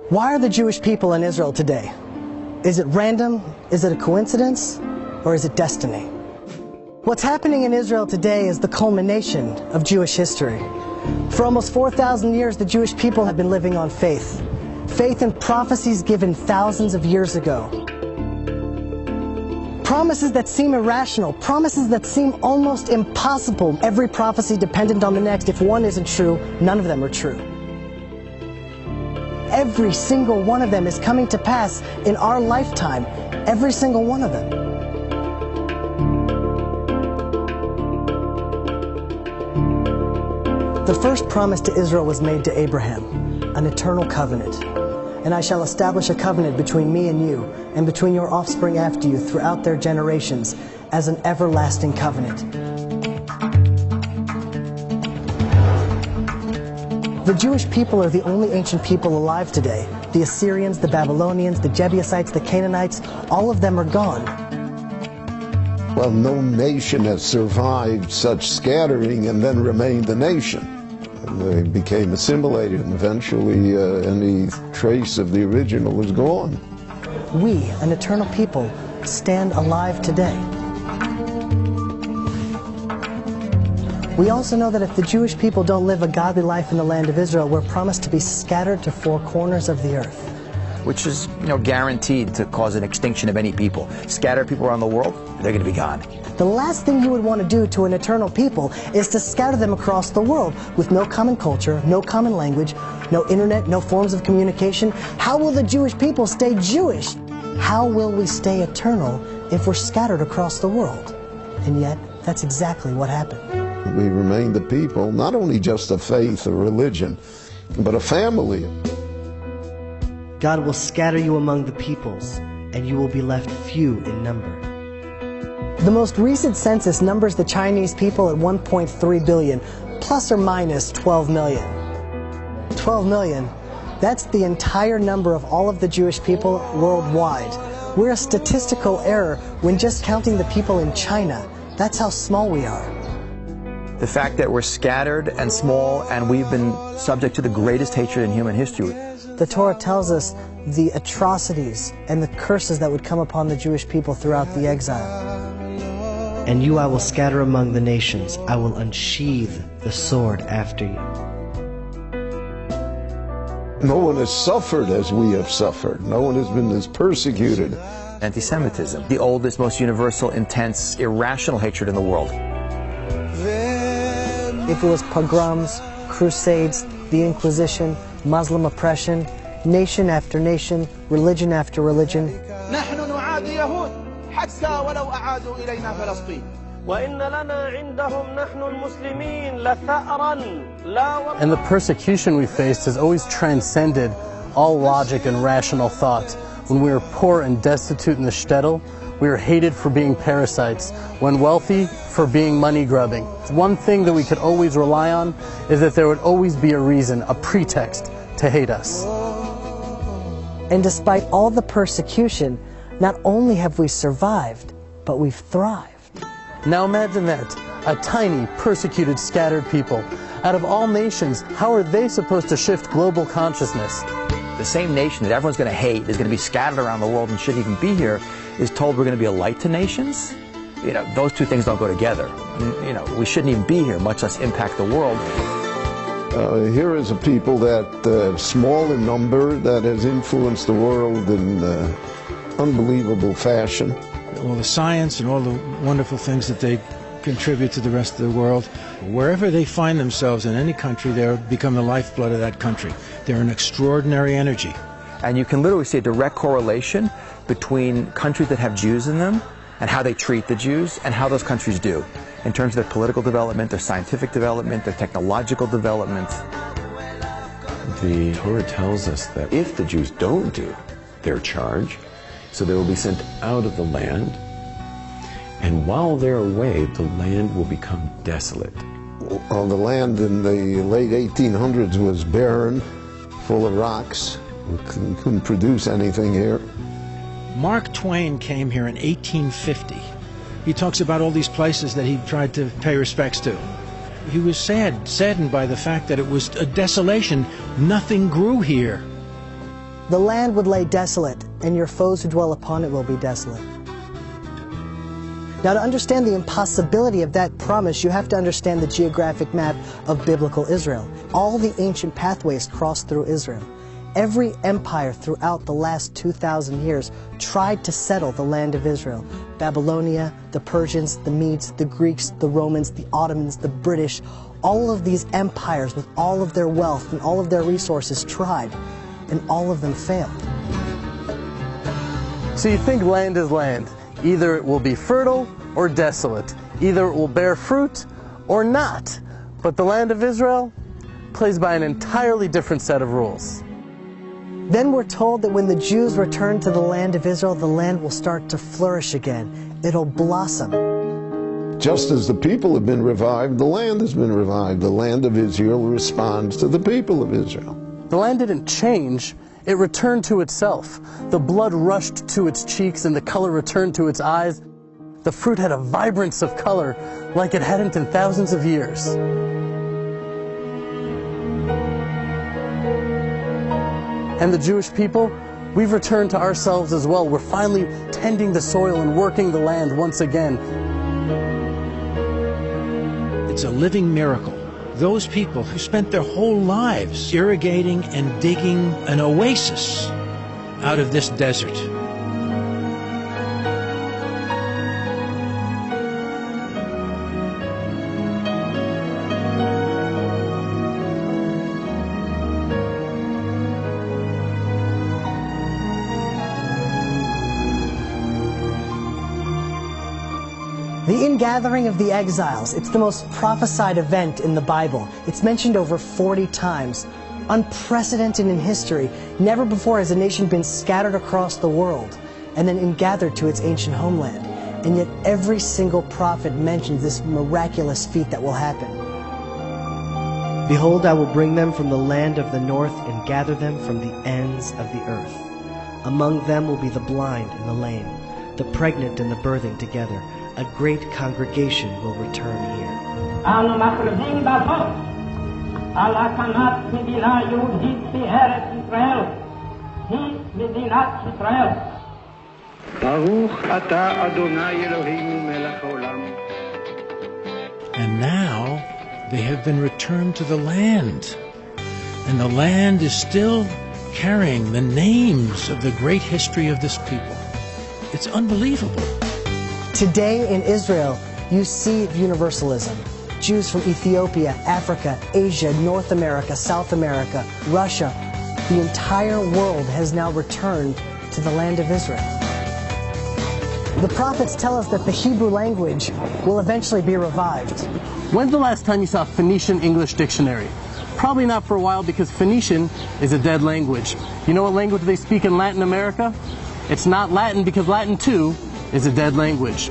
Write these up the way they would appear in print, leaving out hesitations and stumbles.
Why are the Jewish people in Israel today? Is it random? Is it a coincidence? Or is it destiny? What's happening in Israel today is the culmination of Jewish history. For almost 4,000 years, the Jewish people have been living on faith. Faith in prophecies given thousands of years ago. Promises that seem irrational, promises that seem almost impossible. Every prophecy dependent on the next. If one isn't true, none of them are true. Every single one of them is coming to pass in our lifetime. Every single one of them. The first promise to Israel was made to Abraham, an eternal covenant. And I shall establish a covenant between me and you, and between your offspring after you throughout their generations, as an everlasting covenant. The Jewish people are the only ancient people alive today. The Assyrians, the Babylonians, the Jebusites, the Canaanites, all of them are gone. Well, no nation has survived such scattering and then remained a nation. And they became assimilated, and eventually any trace of the original was gone. We, an eternal people, stand alive today. We also know that if the Jewish people don't live a godly life in the land of Israel, we're promised to be scattered to four corners of the earth. Which is, guaranteed to cause an extinction of any people. Scatter people around the world, they're going to be gone. The last thing you would want to do to an eternal people is to scatter them across the world with no common culture, no common language, no internet, no forms of communication. How will the Jewish people stay Jewish? How will we stay eternal if we're scattered across the world? And yet, that's exactly what happened. We remained a people, not only just a faith or religion, but a family. God will scatter you among the peoples, and you will be left few in number. The most recent census numbers the Chinese people at 1.3 billion, plus or minus 12 million. 12 million, that's the entire number of all of the Jewish people worldwide. We're a statistical error when just counting the people in China. That's how small we are. The fact that we're scattered and small, and we've been subject to the greatest hatred in human history. The Torah tells us the atrocities and the curses that would come upon the Jewish people throughout the exile. And you I will scatter among the nations. I will unsheathe the sword after you. No one has suffered as we have suffered. No one has been as persecuted. Anti-Semitism, the oldest, most universal, intense, irrational hatred in the world. If it was pogroms, crusades, the Inquisition, Muslim oppression, nation after nation, religion after religion. And the persecution we faced has always transcended all logic and rational thought. When we were poor and destitute in the shtetl, we were hated for being parasites. When wealthy, for being money-grubbing. One thing that we could always rely on is that there would always be a reason, a pretext, to hate us. And despite all the persecution, not only have we survived, but we've thrived. Now imagine that, a tiny, persecuted, scattered people. Out of all nations, how are they supposed to shift global consciousness? The same nation that everyone's going to hate is going to be scattered around the world and shouldn't even be here, is told we're going to be a light to nations. Those two things don't go together. We shouldn't even be here, much less impact the world. Here is a people that, small in number, that has influenced the world in unbelievable fashion. All the science and all the wonderful things that they contribute to the rest of the world. Wherever they find themselves in any country, they become the lifeblood of that country. They're an extraordinary energy. And you can literally see a direct correlation between countries that have Jews in them and how they treat the Jews and how those countries do in terms of their political development, their scientific development, their technological development. The Torah tells us that if the Jews don't do their charge, so they will be sent out of the land, and while they're away, the land will become desolate. The land in the late 1800s was barren, full of rocks. We couldn't produce anything here. Mark Twain came here in 1850. He talks about all these places that he tried to pay respects to. He was saddened by the fact that it was a desolation. Nothing grew here. The land would lay desolate, and your foes who dwell upon it will be desolate. Now, to understand the impossibility of that promise, you have to understand the geographic map of biblical Israel. All the ancient pathways cross through Israel. Every empire throughout the last 2,000 years tried to settle the land of Israel. Babylonia, the Persians, the Medes, the Greeks, the Romans, the Ottomans, the British, all of these empires with all of their wealth and all of their resources tried, and all of them failed. So you think land is land. Either it will be fertile or desolate. Either it will bear fruit or not. But the land of Israel plays by an entirely different set of rules. Then we're told that when the Jews return to the land of Israel, the land will start to flourish again. It'll blossom. Just as the people have been revived, the land has been revived. The land of Israel responds to the people of Israel. The land didn't change, it returned to itself. The blood rushed to its cheeks and the color returned to its eyes. The fruit had a vibrance of color like it hadn't in thousands of years. And the Jewish people, we've returned to ourselves as well. We're finally tending the soil and working the land once again. It's a living miracle. Those people who spent their whole lives irrigating and digging an oasis out of this desert. The ingathering of the exiles, it's the most prophesied event in the Bible. It's mentioned over 40 times. Unprecedented in history. Never before has a nation been scattered across the world and then ingathered to its ancient homeland. And yet every single prophet mentions this miraculous feat that will happen. Behold, I will bring them from the land of the north and gather them from the ends of the earth. Among them will be the blind and the lame, the pregnant and the birthing together. A great congregation will return here. And now they have been returned to the land. And the land is still carrying the names of the great history of this people. It's unbelievable. Today in Israel, you see universalism. Jews from Ethiopia, Africa, Asia, North America, South America, Russia, the entire world has now returned to the land of Israel. The prophets tell us that the Hebrew language will eventually be revived. When's the last time you saw a Phoenician English dictionary? Probably not for a while, because Phoenician is a dead language. You know what language they speak in Latin America? It's not Latin, because Latin too is a dead language.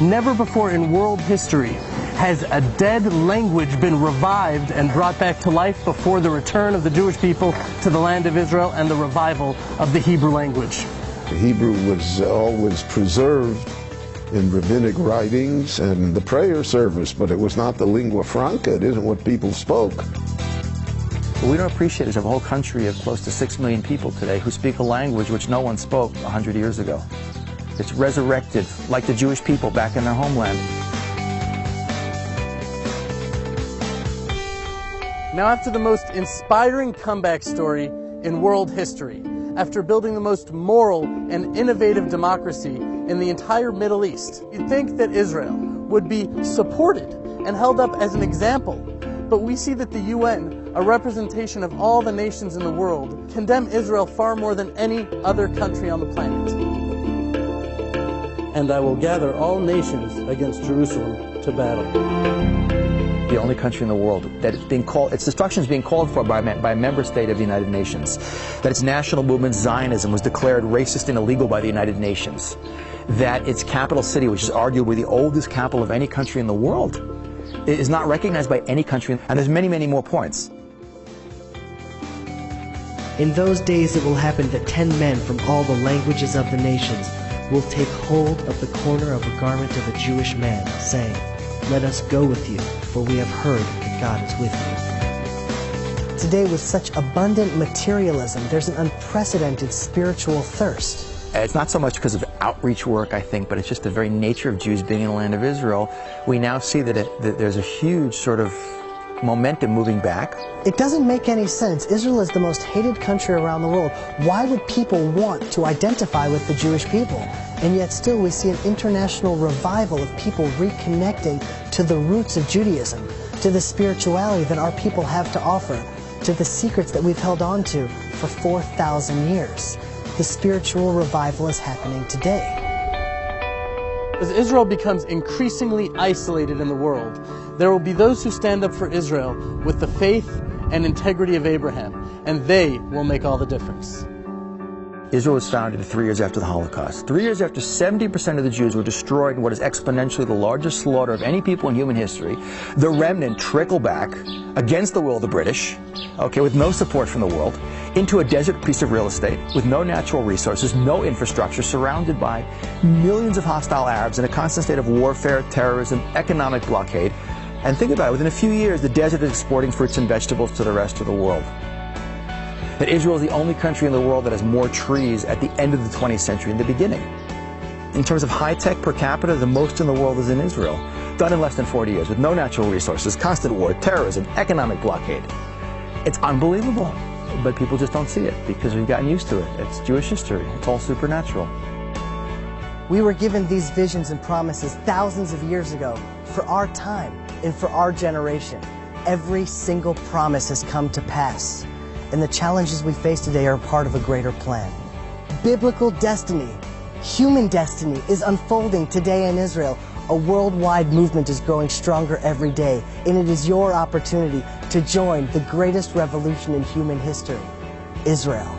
Never before in world history has a dead language been revived and brought back to life before the return of the Jewish people to the land of Israel and the revival of the Hebrew language. The Hebrew was always preserved in rabbinic writings and the prayer service, but it was not the lingua franca. It isn't what people spoke. What we don't appreciate is a whole country of close to 6 million people today who speak a language which no one spoke 100 years ago. It's resurrected, like the Jewish people back in their homeland. Now, after the most inspiring comeback story in world history, after building the most moral and innovative democracy in the entire Middle East, you'd think that Israel would be supported and held up as an example. But we see that the UN, a representation of all the nations in the world, condemn Israel far more than any other country on the planet. And I will gather all nations against Jerusalem to battle. The only country in the world that it's being called, its destruction is being called for by a member state of the United Nations. That its national movement, Zionism, was declared racist and illegal by the United Nations. That its capital city, which is arguably the oldest capital of any country in the world, is not recognized by any country. And there's many, many more points. In those days it will happen that 10 men from all the languages of the nations will take hold of the corner of a garment of a Jewish man, saying, "Let us go with you, for we have heard that God is with you." today with such abundant materialism, there's an unprecedented spiritual thirst. It's not so much because of outreach work, I think, but it's just the very nature of Jews being in the land of Israel. We now see that there's a huge sort of momentum moving back. It doesn't make any sense. Israel is the most hated country around the world. Why would people want to identify with the Jewish people? And yet still we see an international revival of people reconnecting to the roots of Judaism, to the spirituality that our people have to offer, to the secrets that we've held on to for 4,000 years. The spiritual revival is happening today. As Israel becomes increasingly isolated in the world, there will be those who stand up for Israel with the faith and integrity of Abraham, and they will make all the difference. Israel was founded 3 years after the Holocaust. 3 years after 70% of the Jews were destroyed in what is exponentially the largest slaughter of any people in human history. The remnant trickled back against the will of the British, okay, with no support from the world, into a desert piece of real estate with no natural resources, no infrastructure, surrounded by millions of hostile Arabs in a constant state of warfare, terrorism, economic blockade. And think about it, within a few years, the desert is exporting fruits and vegetables to the rest of the world. That Israel is the only country in the world that has more trees at the end of the 20th century than the beginning. In terms of high-tech per capita, the most in the world is in Israel, done in less than 40 years, with no natural resources, constant war, terrorism, economic blockade. It's unbelievable, but people just don't see it because we've gotten used to it. It's Jewish history. It's all supernatural. We were given these visions and promises thousands of years ago for our time and for our generation. Every single promise has come to pass, and the challenges we face today are part of a greater plan. Biblical destiny, human destiny is unfolding today in Israel. A worldwide movement is growing stronger every day, and it is your opportunity to join the greatest revolution in human history, Israel.